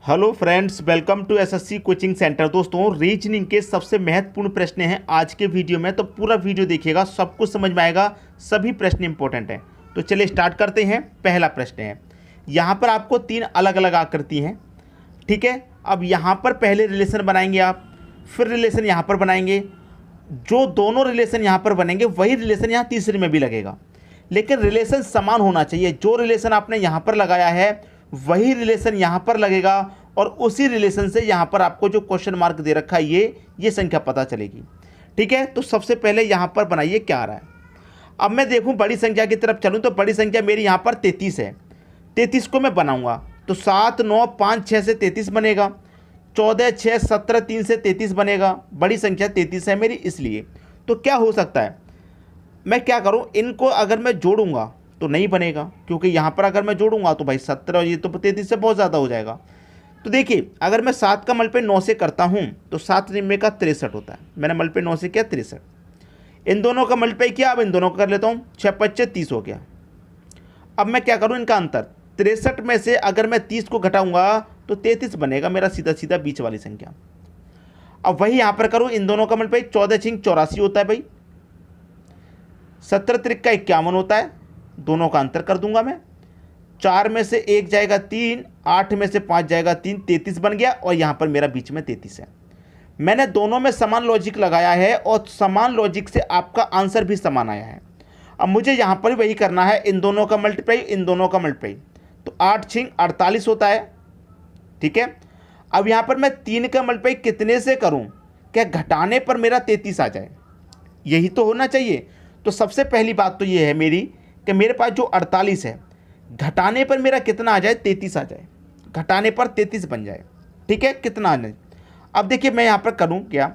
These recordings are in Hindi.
Hello friends, welcome to SSC coaching centre. दोस्तों, रीजनिंग के सबसे महत्वपूर्ण प्रश्न हैं आज के वीडियो में, तो पूरा वीडियो देखिएगा, सब कुछ समझ में आएगा, सभी प्रश्न इंपॉर्टेंट हैं। तो चलिए स्टार्ट करते हैं। पहला प्रश्न है, यहाँ पर आपको तीन अलग अलग आकृति हैं, ठीक है। अब यहाँ पर पहले रिलेशन बनाएंगे आप, फिर रिलेशन यहाँ पर बनाएंगे। जो दोनों रिलेशन यहाँ पर बनेंगे वही रिलेशन यहाँ तीसरे में भी लगेगा, लेकिन रिलेशन समान होना चाहिए। जो रिलेशन आपने यहाँ पर लगाया है वही रिलेशन यहाँ पर लगेगा, और उसी रिलेशन से यहाँ पर आपको जो क्वेश्चन मार्क दे रखा है ये संख्या पता चलेगी, ठीक है। तो सबसे पहले यहाँ पर बनाइए क्या आ रहा है। अब मैं देखूँ बड़ी संख्या की तरफ चलूँ तो बड़ी संख्या मेरी यहाँ पर 33 है। 33 को मैं बनाऊँगा तो 7 9 5 6 से 33 बनेगा, 14 6 17 3 से 33 बनेगा। बड़ी संख्या 33 है मेरी, इसलिए तो क्या हो सकता है, मैं क्या करूँ, इनको अगर मैं जोड़ूंगा तो नहीं बनेगा, क्योंकि यहाँ पर अगर मैं जोड़ूंगा तो भाई 17 और ये तो 33 से बहुत ज़्यादा हो जाएगा। तो देखिए, अगर मैं 7 का मल्टीप्लाई 9 से करता हूँ तो 7 निन्यानवे का 63 होता है। मैंने मल्टीप्लाई 9 से किया 63, इन दोनों का मल्टीप्लाई किया। अब इन दोनों का कर लेता हूँ, 6 25 30 हो गया। अब मैं क्या करूँ, इनका अंतर 63 में से अगर मैं 30 को घटाऊंगा तो 33 बनेगा मेरा सीधा सीधा बीच वाली संख्या। अब वही यहाँ पर करूँ, इन दोनों का मल्टीप्लाई 14 6 84 होता है भाई, 17 3 का 51 होता है। दोनों का अंतर कर दूंगा मैं, 4 में से 1 जाएगा 3, 8 में से 5 जाएगा 3, 33 बन गया। और यहाँ पर मेरा बीच में 33 है। मैंने दोनों में समान लॉजिक लगाया है और समान लॉजिक से आपका आंसर भी समान आया है। अब मुझे यहाँ पर वही करना है, इन दोनों का मल्टीप्लाई इन दोनों का मल्टीप्लाई, तो 8 6 48 होता है, ठीक है। अब यहाँ पर मैं 3 का मल्टीप्लाई कितने से करूँ, क्या घटाने पर मेरा 33 आ जाए, यही तो होना चाहिए। तो सबसे पहली बात तो ये है मेरी कि मेरे पास जो 48 है, घटाने पर मेरा कितना आ जाए, 33 आ जाए, घटाने पर 33 बन जाए, ठीक है। कितना आ जाए, अब देखिए मैं यहाँ पर करूँ क्या,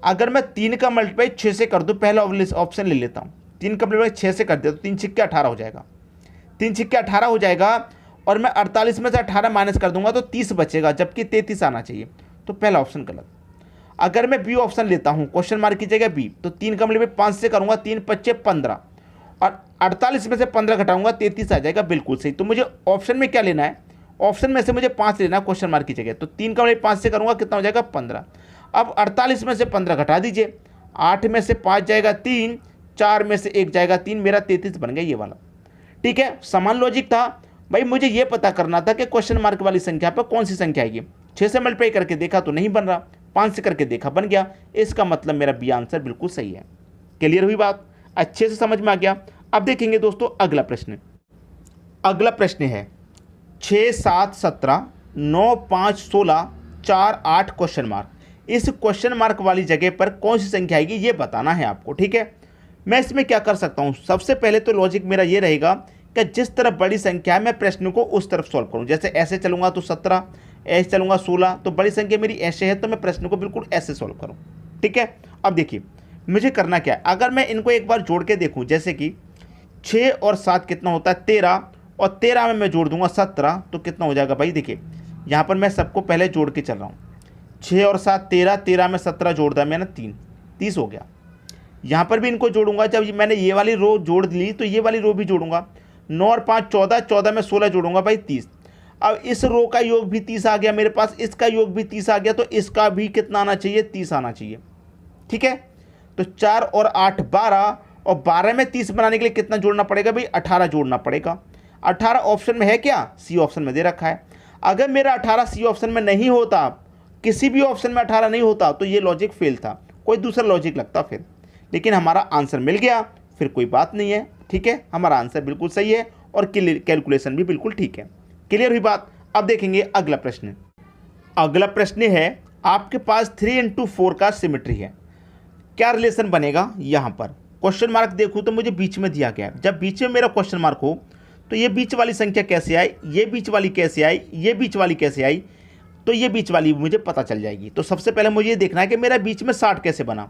अगर मैं 3 का मल्टीप्लाई 6 से कर दूँ, पहला ऑप्शन ले लेता हूँ, 3 का मल्टीप्लाई 6 से कर दिया तो 3 6 18 हो जाएगा, 3 6 18 हो जाएगा। और मैं 48 में से 18 माइनस कर दूंगा तो 30 बचेगा, जबकि 33 आना चाहिए। तो पहला ऑप्शन गलत। अगर मैं बी ऑप्शन लेता हूँ, क्वेश्चन मार्क की जगह बी, तो 3 का मल्टीप्लाई 5 से करूँगा, 3 25 15, और 48 में से 15 घटाऊंगा 33 आ जाएगा, बिल्कुल सही। तो मुझे ऑप्शन में क्या लेना है, ऑप्शन में से मुझे 5 लेना है क्वेश्चन मार्क की जगह। तो 3 का मल्टीप्लाई 5 से करूँगा, कितना हो जाएगा 15। अब 48 में से 15 घटा दीजिए, 8 में से 5 जाएगा 3, 4 में से 1 जाएगा 3, मेरा 33 बन गया ये वाला, ठीक है। समान लॉजिक था भाई, मुझे ये पता करना था कि क्वेश्चन मार्क वाली संख्या पर कौन सी संख्या आएगी। 6 से मल्टीप्लाई करके देखा तो नहीं बन रहा, 5 से करके देखा बन गया, इसका मतलब मेरा बी आंसर बिल्कुल सही है। क्लियर हुई बात, अच्छे से समझ में आ गया। अब देखेंगे दोस्तों अगला प्रश्न। अगला प्रश्न है 6 7 17 9 5 16 4 8 क्वेश्चन मार्क। इस क्वेश्चन मार्क वाली जगह पर कौन सी संख्या आएगी ये बताना है आपको, ठीक है। मैं इसमें क्या कर सकता हूँ, सबसे पहले तो लॉजिक मेरा ये रहेगा कि जिस तरफ बड़ी संख्या है मैं प्रश्न को उस तरफ सॉल्व करूँ। जैसे ऐसे चलूँगा तो 17, ऐसे चलूँगा 16, तो बड़ी संख्या मेरी ऐसे है तो मैं प्रश्न को बिल्कुल ऐसे सॉल्व करूँ, ठीक है। अब देखिए मुझे करना क्या है, अगर मैं इनको एक बार जोड़ के देखूँ, जैसे कि 6 और 7 कितना होता है 13, और 13 में मैं जोड़ दूंगा 17, तो कितना हो जाएगा भाई। देखिए यहाँ पर मैं सबको पहले जोड़ के चल रहा हूँ, 6 और 7 13, 13 में 17 जोड़ दिया मैंने 3, 30 हो गया। यहाँ पर भी इनको जोड़ूंगा, जब मैंने ये वाली रो जोड़ ली तो ये वाली रो भी जोड़ूंगा, 9 और 5 14, 14 में 16 जोड़ूंगा भाई 30। अब इस रो का योग भी 30 आ गया मेरे पास, इसका योग भी 30 आ गया, तो इसका भी कितना आना चाहिए, 30 आना चाहिए, ठीक है। तो 4 और 8 12, और 12 में 30 बनाने के लिए कितना जोड़ना पड़ेगा भाई, 18 जोड़ना पड़ेगा। 18 ऑप्शन में है क्या, सी ऑप्शन में दे रखा है। अगर मेरा 18 सी ऑप्शन में नहीं होता, किसी भी ऑप्शन में 18 नहीं होता, तो ये लॉजिक फेल था, कोई दूसरा लॉजिक लगता फिर। लेकिन हमारा आंसर मिल गया, फिर कोई बात नहीं है, ठीक है। हमारा आंसर बिल्कुल सही है और कैलकुलेशन भी बिल्कुल ठीक है। क्लियर हुई बात। अब देखेंगे अगला प्रश्न। अगला प्रश्न है, आपके पास 3 into 4 का सिमेट्री है, क्या रिलेशन बनेगा। यहाँ पर क्वेश्चन मार्क देखूँ तो मुझे बीच में दिया गया है, जब बीच में मेरा क्वेश्चन मार्क हो तो ये बीच वाली संख्या कैसे आई, ये बीच वाली कैसे आई, ये बीच वाली कैसे आई, तो ये बीच वाली मुझे पता चल जाएगी। तो सबसे पहले मुझे ये देखना है कि मेरा बीच में 60 कैसे बना।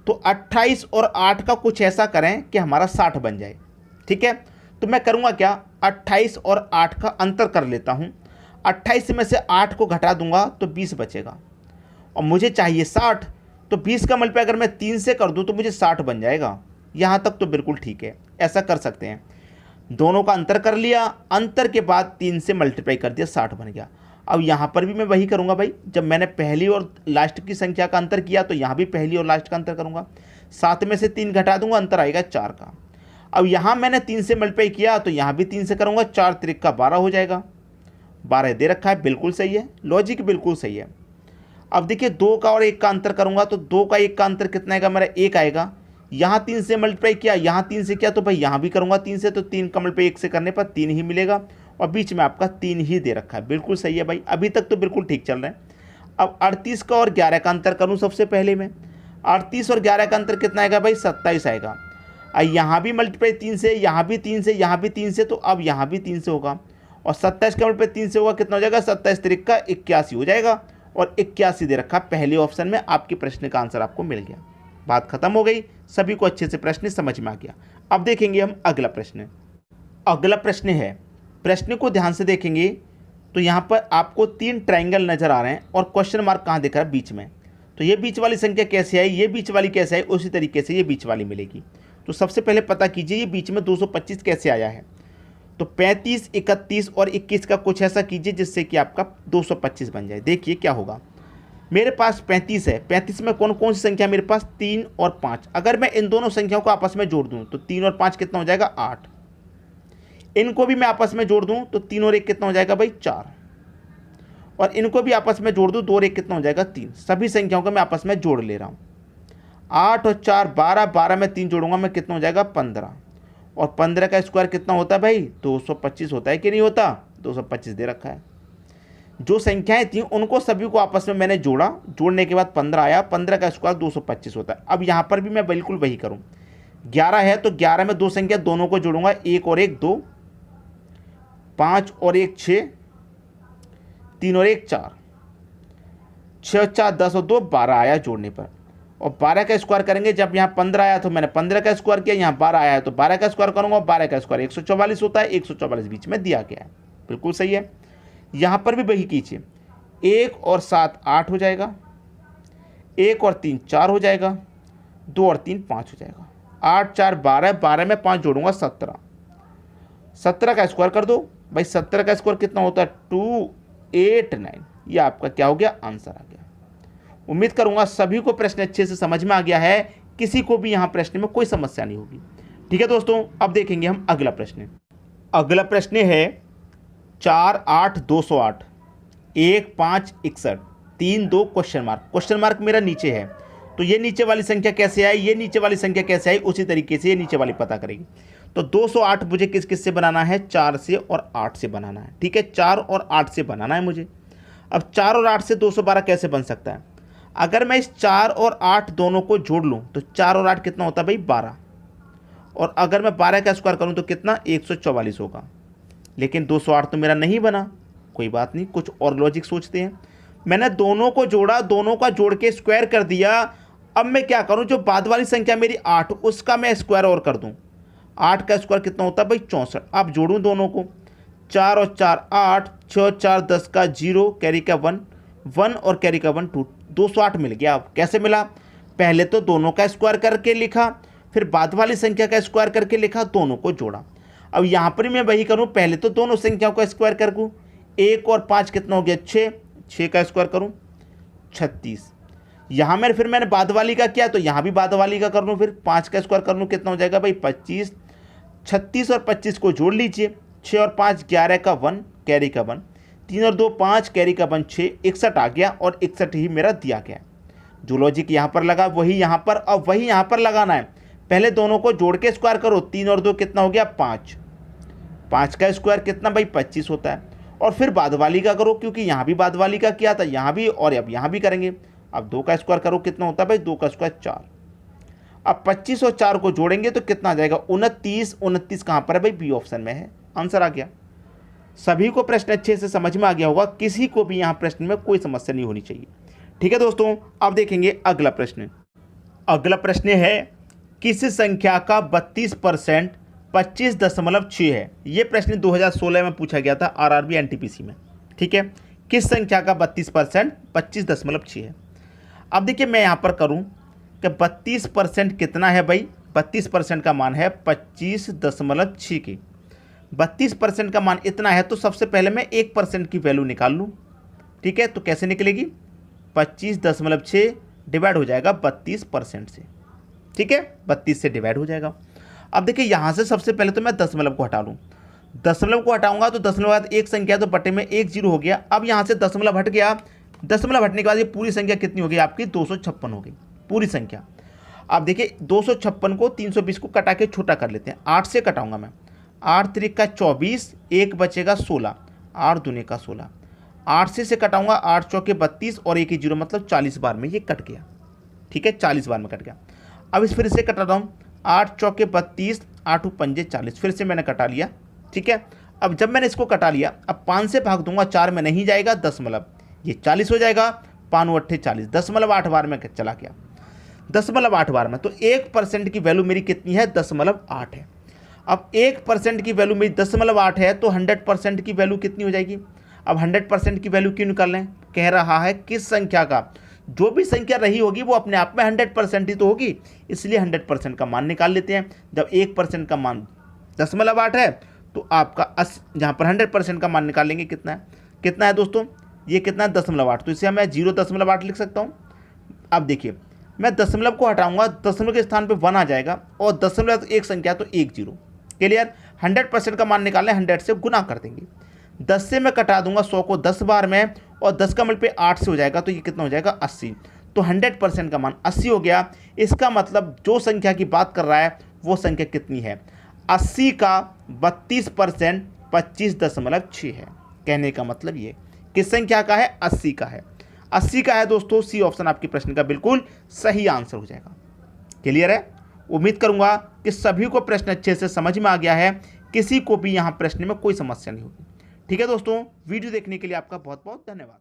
तो 28 और 8 का कुछ ऐसा करें कि हमारा 60 बन जाए, ठीक है। तो मैं करूँगा क्या, 28 और 8 का अंतर कर लेता हूँ, 28 में से 8 को घटा दूंगा तो 20 बचेगा, और मुझे चाहिए 60, तो 20 का मल्टीप्लाई अगर मैं 3 से कर दूं तो मुझे 60 बन जाएगा। यहाँ तक तो बिल्कुल ठीक है, ऐसा कर सकते हैं। दोनों का अंतर कर लिया, अंतर के बाद 3 से मल्टीप्लाई कर दिया, 60 बन गया। अब यहाँ पर भी मैं वही करूँगा भाई, जब मैंने पहली और लास्ट की संख्या का अंतर किया तो यहाँ भी पहली और लास्ट का अंतर करूँगा। 7 में से 3 घटा दूंगा, अंतर आएगा 4 का। अब यहाँ मैंने 3 से मल्टीप्लाई किया तो यहाँ भी 3 से करूँगा, 4 त्रिक का 12 हो जाएगा। 12 दे रखा है, बिल्कुल सही है, लॉजिक बिल्कुल सही है। अब देखिए 2 का और 1 का अंतर करूँगा तो 2 का 1 का अंतर कितना आएगा मेरा, 1 आएगा। यहाँ 3 से मल्टीप्लाई किया, यहाँ 3 से किया तो भाई यहाँ भी करूँगा 3 से, तो 3 का मल्टीप्लाई 1 से करने पर 3 ही मिलेगा और बीच में आपका 3 ही दे रखा है, बिल्कुल सही है भाई, अभी तक तो बिल्कुल ठीक चल रहा है। अब 38 का और 11 का अंतर करूँ सबसे पहले मैं, 38 और 11 का अंतर कितना आएगा भाई, 27 आएगा। यहाँ भी मल्टीप्लाई 3 से, यहाँ भी 3 से, यहाँ भी 3 से, तो अब यहाँ भी 3 से होगा और 27 का मल्टीप्लाई 3 से होगा, कितना हो जाएगा, 27 त्रिक का 81 हो जाएगा और 81 दे रखा पहले ऑप्शन में। आपके प्रश्न का आंसर आपको मिल गया, बात खत्म हो गई, सभी को अच्छे से प्रश्न समझ में आ गया। अब देखेंगे हम अगला प्रश्न। अगला प्रश्न है, प्रश्न को ध्यान से देखेंगे तो यहाँ पर आपको 3 ट्रायंगल नजर आ रहे हैं और क्वेश्चन मार्क कहाँ दिख रहा है, बीच में। तो ये बीच वाली संख्या कैसे आई, ये बीच वाली कैसे आई, उसी तरीके से ये बीच वाली मिलेगी। तो सबसे पहले पता कीजिए ये बीच में 225 कैसे आया है। तो 35, 31 और 21 का कुछ ऐसा कीजिए जिससे कि आपका 225 बन जाए। देखिए क्या होगा, मेरे पास 35 है, 35 में कौन कौन सी संख्या मेरे पास, 3 और 5। अगर मैं इन दोनों संख्याओं को आपस में जोड़ दूं तो 3 और 5 कितना हो जाएगा, 8। इनको भी मैं आपस में जोड़ दूं तो 3 और 1 कितना हो जाएगा भाई, 4। और इनको भी आपस में जोड़ दूं, 2 और 1 कितना हो जाएगा, 3। सभी संख्याओं को मैं आपस में जोड़ ले रहा हूं। 8 और 4 12, 12 में 3 जोड़ूंगा मैं, कितना हो जाएगा 15। और 15 का स्क्वायर कितना होता है भाई, 225 होता है कि नहीं होता, 225 दे रखा है। जो संख्याएं थी उनको सभी को आपस में मैंने जोड़ा, जोड़ने के बाद 15 आया, 15 का स्क्वायर 225 होता है। अब यहाँ पर भी मैं बिल्कुल वही करूँ, 11 है तो 11 में 2 संख्या दोनों को जोड़ूंगा, 1 और 1 2, 5 और 1 6, 3 और 1 4, 6 और 4 10 और 2 12 आया जोड़ने पर। और 12 का स्क्वायर करेंगे, जब यहाँ 15 आया तो मैंने 15 का स्क्वायर किया, यहाँ 12 आया तो 12 का स्क्वायर करूंगा, 12 का स्क्वायर 144 होता है, 144 बीच में दिया गया है, बिल्कुल सही है। यहाँ पर भी वही कीजिए, 1 और 7 8 हो जाएगा, 1 और 3 4 हो जाएगा, 2 और 3 5 हो जाएगा, 8 4 12, 12 में 5 जोड़ूंगा 17, 17 का स्क्वायर कर दो भाई, 17 का स्क्वायर कितना होता है, 289। ये आपका क्या हो गया, आंसर आ गया। उम्मीद करूंगा सभी को प्रश्न अच्छे से समझ में आ गया है, किसी को भी यहाँ प्रश्न में कोई समस्या नहीं होगी। ठीक है दोस्तों, अब देखेंगे हम अगला प्रश्न। अगला प्रश्न है 4 8 208 1 5 61 3 2 क्वेश्चन मार्क। क्वेश्चन मार्क मेरा नीचे है, तो ये नीचे वाली संख्या कैसे आई, ये नीचे वाली संख्या कैसे आई, उसी तरीके से ये नीचे वाली पता करेगी। तो 208 मुझे किस किस से बनाना है, 4 से और 8 से बनाना है। ठीक है, 4 और 8 से बनाना है मुझे। अब 4 और 8 से 212 कैसे बन सकता है, अगर मैं इस 4 और 8 दोनों को जोड़ लूँ तो 4 और 8 कितना होता है भाई, 12। और अगर मैं 12 का स्क्वायर करूँ तो कितना, 144 होगा। लेकिन 208 तो मेरा नहीं बना, कोई बात नहीं, कुछ और लॉजिक सोचते हैं। मैंने दोनों को जोड़ा, दोनों का जोड़ के स्क्वायर कर दिया। अब मैं क्या करूं, जो बाद वाली संख्या मेरी 8 उसका मैं स्क्वायर और कर दूं। 8 का स्क्वायर कितना होता है भाई, 64। अब जोड़ूं दोनों को, 4 और 4 8, 6 और 4 10 का 0, कैरी का 1 1 और कैरी का 1 2, 208 मिल गया। अब कैसे मिला, पहले तो दोनों का स्क्वायर करके लिखा, फिर बाद वाली संख्या का स्क्वायर करके लिखा, दोनों को जोड़ा। अब यहाँ पर मैं वही करूँ, पहले तो दोनों संख्याओं का स्क्वायर कर दूँ, 1 और 5 कितना हो गया, 6, 6 का स्क्वायर करूँ 36। यहाँ मैंने फिर मैंने बाद वाली का किया तो यहाँ भी बाद वाली का कर लूँ, फिर 5 का स्क्वायर कर लूँ, कितना हो जाएगा भाई 25। 36 और 25 को जोड़ लीजिए, 6 और 5 11 का 1, कैरी का 1, 3 और 2 5, कैरी का 1 6, 61 आ गया और 61 ही मेरा दिया गया। जो लॉजिक यहाँ पर लगा वही यहाँ पर, अब वही यहाँ पर लगाना है। पहले दोनों को जोड़ के स्क्वायर करो, 3 और 2 कितना हो गया 5, 5 का स्क्वायर कितना भाई 25 होता है। और फिर बाद वाली का करो, क्योंकि यहाँ भी बाद वाली का किया था, यहाँ भी और अब यहाँ भी करेंगे। अब 2 का स्क्वायर करो, कितना होता है भाई 2 का स्क्वायर 4। अब 25 और 4 को जोड़ेंगे तो कितना आ जाएगा 29। 29 कहाँ पर है भाई, बी ऑप्शन में है, आंसर आ गया। सभी को प्रश्न अच्छे से समझ में आ गया होगा, किसी को भी यहाँ प्रश्न में कोई समस्या नहीं होनी चाहिए। ठीक है दोस्तों, अब देखेंगे अगला प्रश्न। अगला प्रश्न है, किस संख्या का 32% 25.6 है। ये प्रश्न 2016 में पूछा गया था आरआरबी एनटीपीसी में। ठीक है, किस संख्या का 32% 25.6 है। अब देखिए मैं यहाँ पर करूँ कि 32% कितना है भाई, 32% का मान है 25.6 की। 32% का मान इतना है तो सबसे पहले मैं 1% की वैल्यू निकाल लूँ। ठीक है, तो कैसे निकलेगी, 25.6 डिवाइड हो जाएगा 32% से, ठीक है, 32 से डिवाइड हो जाएगा। अब देखिए यहाँ से सबसे पहले तो मैं दशमलव को हटा लूँ, दशमलव को हटाऊंगा तो दशमलव बाद एक संख्या तो बटे में एक जीरो हो गया। अब यहाँ से दशमलव हट गया, दशमलव हटने के बाद ये पूरी संख्या कितनी हो गई आपकी, 256 हो गई पूरी संख्या। अब देखिए 256 को 320 को कटा के छोटा कर लेते हैं, 8 से कटाऊंगा मैं, 8 त्रिक का 24, एक बचेगा 16, 8 दूने का 16, 8 से कटाऊंगा, 8 चौके 32 और एक ही जीरो मतलब 40 बार में ये कट गया, ठीक है, 40 बार में कट गया। अब इस फिर से कटाता हूँ, 8 चौके 32, 8 पंजे 40, फिर से मैंने कटा लिया, ठीक है। अब जब मैंने इसको कटा लिया, अब 5 से भाग दूंगा, 4 में नहीं जाएगा, दशमलव ये 40 हो जाएगा, 5 अट्ठे 40, 0.8 बार में चला गया, 0.8 बार में। तो 1% की वैल्यू मेरी कितनी है, 0.8 है। अब 1% की वैल्यू मेरी 0.8 है तो 100% की वैल्यू कितनी हो जाएगी। अब 100% की वैल्यू क्यों निकाल लें, कह रहा है किस संख्या का, जो भी संख्या रही होगी वो अपने आप में 100% ही तो होगी, इसलिए 100% का मान निकाल लेते हैं। जब 1% का मान 0.8 है तो आपका जहाँ पर 100% का मान निकालेंगे कितना है, कितना है दोस्तों, ये कितना है 0.8, तो इसे मैं 0.8 लिख सकता हूँ। अब देखिए मैं दशमलव को हटाऊंगा, दशमलव के स्थान पे 1 आ जाएगा और दशमलव एक संख्या तो एक जीरो, क्लियर। 100% का मान निकालना है, 100 से गुना कर देंगे, 10 से मैं कटा दूंगा 100 को 10 बार में और 10 का मल्टीप्लाई 8 से हो जाएगा तो ये कितना हो जाएगा 80, तो 100% का मान 80 हो गया। इसका मतलब जो संख्या की बात कर रहा है वो संख्या कितनी है, 80 का 32% 25.6 है। कहने का मतलब ये किस संख्या का है, 80 का है, 80 का है दोस्तों। सी ऑप्शन आपके प्रश्न का बिल्कुल सही आंसर हो जाएगा। क्लियर है, उम्मीद करूंगा कि सभी को प्रश्न अच्छे से समझ में आ गया है, किसी को भी यहाँ प्रश्न में कोई समस्या नहीं होगी। ठीक है दोस्तों, वीडियो देखने के लिए आपका बहुत बहुत धन्यवाद।